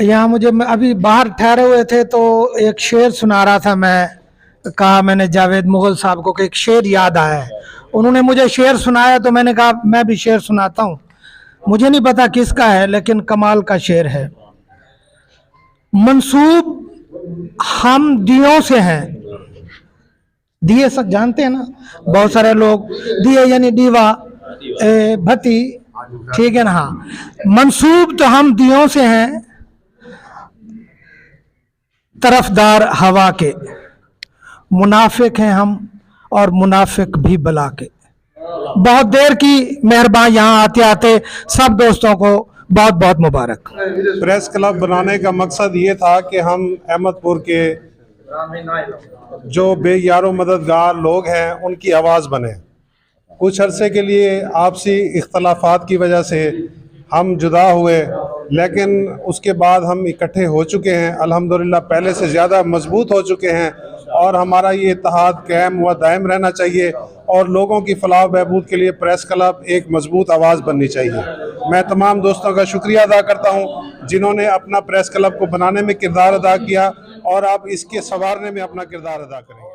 यहाँ मुझे अभी बाहर ठहरे हुए थे तो एक शेर सुना रहा था। कहा मैंने जावेद मुगल साहब को कि एक शेर याद आया है। उन्होंने मुझे शेर सुनाया तो मैंने कहा मैं भी शेर सुनाता हूँ। मुझे नहीं पता किसका है लेकिन कमाल का शेर है। मंसूब हम दियों से हैं। दिए सब जानते हैं ना, बहुत सारे लोग दिए यानी दीवा भती, ठीक है ना। हाँ, मंसूब तो हम दियों से हैं, तरफदार हवा के, मुनाफिक हैं हम और मुनाफिक भी बला के। बहुत देर की मेहरबान। यहाँ आते आते सब दोस्तों को बहुत बहुत मुबारक। प्रेस क्लब बनाने का मकसद ये था कि हम अहमदपुर के जो बेयारो मददगार लोग हैं उनकी आवाज़ बने। कुछ अरसे के लिए आपसी इख्तलाफात की वजह से हम जुदा हुए, लेकिन उसके बाद हम इकट्ठे हो चुके हैं। अल्हम्दुलिल्लाह पहले से ज़्यादा मजबूत हो चुके हैं और हमारा ये इत्तेहाद कायम व दायम रहना चाहिए और लोगों की फलाह बहबूद के लिए प्रेस क्लब एक मजबूत आवाज़ बननी चाहिए। मैं तमाम दोस्तों का शुक्रिया अदा करता हूँ जिन्होंने अपना प्रेस क्लब को बनाने में किरदार अदा किया और अब इसके संवारने में अपना किरदार अदा करेंगे।